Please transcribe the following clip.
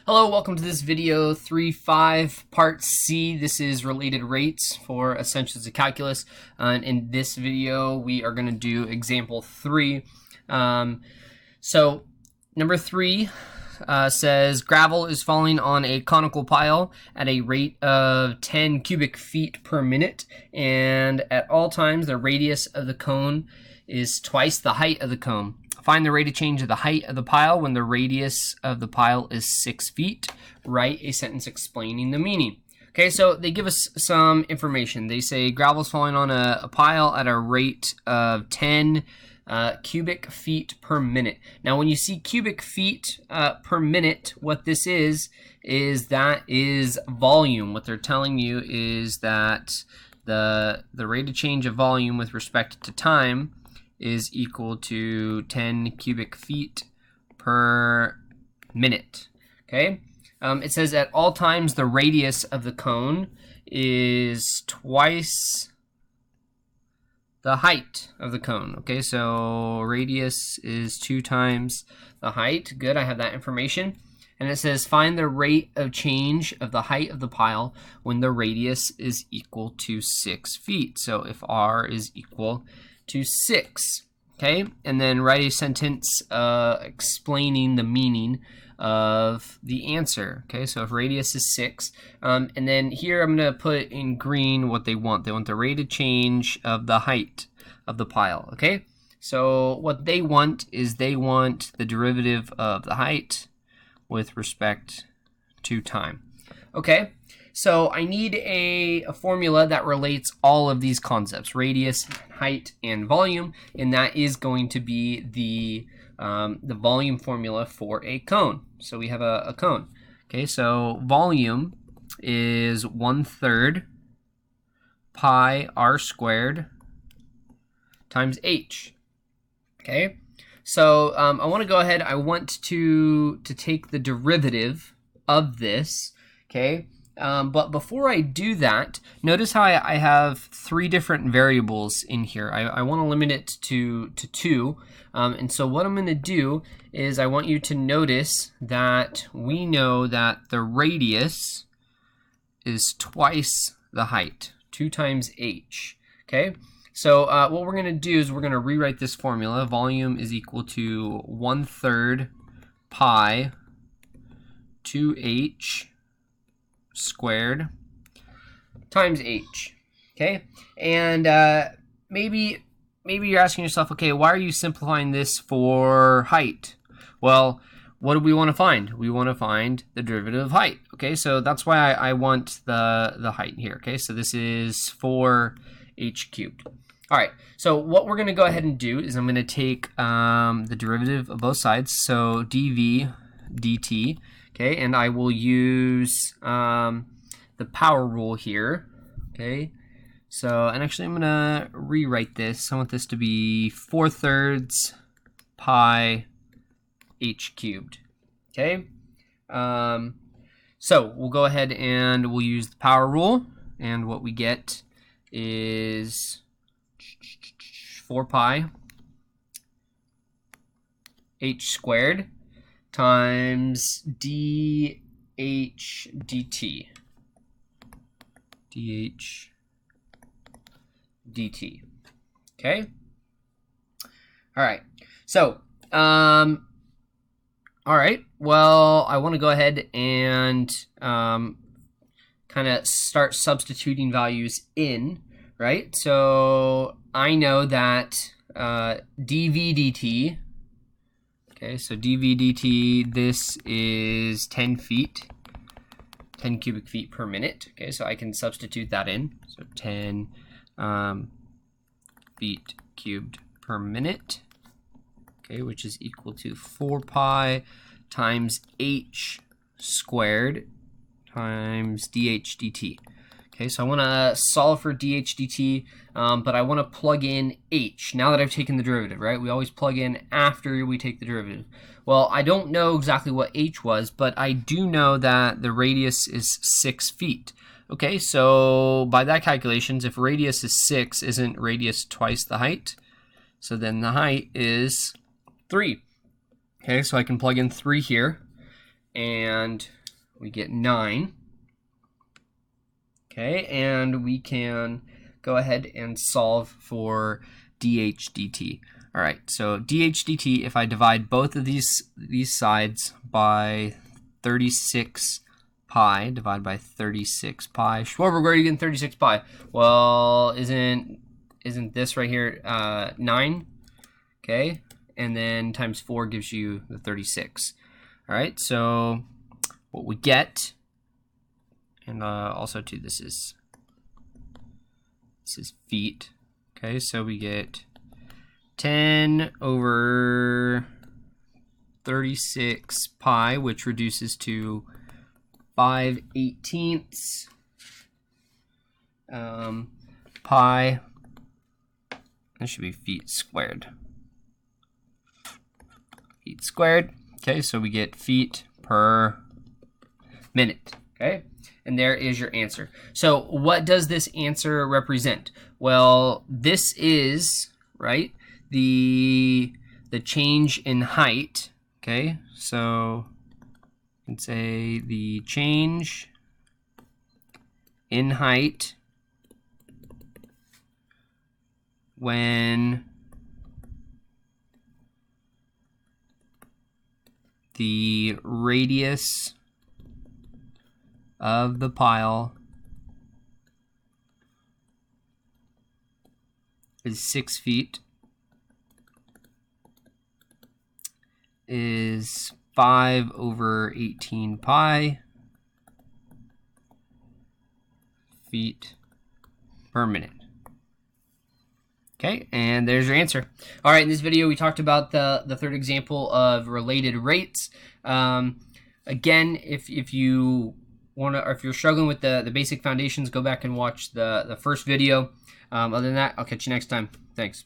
Hello, welcome to this video 3.5 part C. This is related rates for Essentials of Calculus. And in this video, we are going to do example 3. So number 3 says gravel is falling on a conical pile at a rate of 10 cubic feet per minute. And at all times, the radius of the cone is twice the height of the cone. Find the rate of change of the height of the pile when the radius of the pile is 6 feet. Write a sentence explaining the meaning. Okay, so they give us some information. They say gravel is falling on a pile at a rate of 10 cubic feet per minute. Now, when you see cubic feet per minute, what this is that is volume. What they're telling you is that the rate of change of volume with respect to time is equal to 10 cubic feet per minute. Okay, it says at all times the radius of the cone is twice the height of the cone. Okay, so radius is 2 times the height. Good, I have that information. And it says find the rate of change of the height of the pile when the radius is equal to 6 feet. So if r is equal to 6, okay, and then write a sentence explaining the meaning of the answer. Okay, so if radius is 6, and then here I'm going to put in green what they want. They want the rate of change of the height of the pile. Okay, so what they want is they want the derivative of the height with respect to time. Okay, so I need a formula that relates all of these concepts, radius, height, and volume, and that is going to be the volume formula for a cone. So we have a cone. Okay, so volume is 1/3 pi r squared times h. Okay, so I want to go ahead. I want to take the derivative of this. Okay. But before I do that, notice how I have 3 different variables in here. I want to limit it to 2. And so what I'm going to do is I want you to notice that we know that the radius is twice the height, 2 times h. Okay, so what we're going to do is we're going to rewrite this formula. Volume is equal to 1/3 pi 2h squared times h. Okay, and maybe you're asking yourself, okay, why are you simplifying this for height? Well, what do we want to find? We want to find the derivative of height. Okay, so that's why I want the height here. Okay, so this is 4h cubed. All right, so what we're going to go ahead and do is I'm going to take the derivative of both sides, so dv dt. Okay, and I will use the power rule here. Okay, so, and actually I'm going to rewrite this. I want this to be 4/3 pi h cubed. Okay, so we'll go ahead and we'll use the power rule, and what we get is 4 pi h squared times dh dt. dh dt. Okay? All right. So, all right. Well, I want to go ahead and kind of start substituting values in, right? So I know that dv dt. Okay, so dv dt, this is 10 feet, 10 cubic feet per minute. Okay, so I can substitute that in. So 10 feet cubed per minute, okay, which is equal to 4 pi times h squared times dh dt. Okay, so I want to solve for dh dt, but I want to plug in h now that I've taken the derivative, right? We always plug in after we take the derivative. Well, I don't know exactly what h was, but I do know that the radius is 6 feet. Okay, so by that calculations, if radius is 6, isn't radius twice the height? So then the height is 3. Okay, so I can plug in 3 here. and we get 9. Okay, and we can go ahead and solve for dH dt. All right, so dH dt, if I divide both of these sides by 36 pi, divide by 36 pi. Schwarber, where are you getting 36 pi? Well, isn't this right here 9? Okay, and then times 4 gives you the 36. All right, so what we get, and also too, this is feet. Okay, so we get 10 over 36 pi, which reduces to 5/18 pi. That should be feet squared. Feet squared. Okay, so we get feet per minute. Okay, and there is your answer. So what does this answer represent? Well, this is, right, the change in height. Okay, so you can say the change in height when the radius of the pile is 6 feet is 5 over 18 pi feet per minute. Okay, and there's your answer. All right, in this video we talked about the third example of related rates. Again, if you want to, or if you're struggling with the basic foundations, go back and watch the first video. Other than that, I'll catch you next time. Thanks.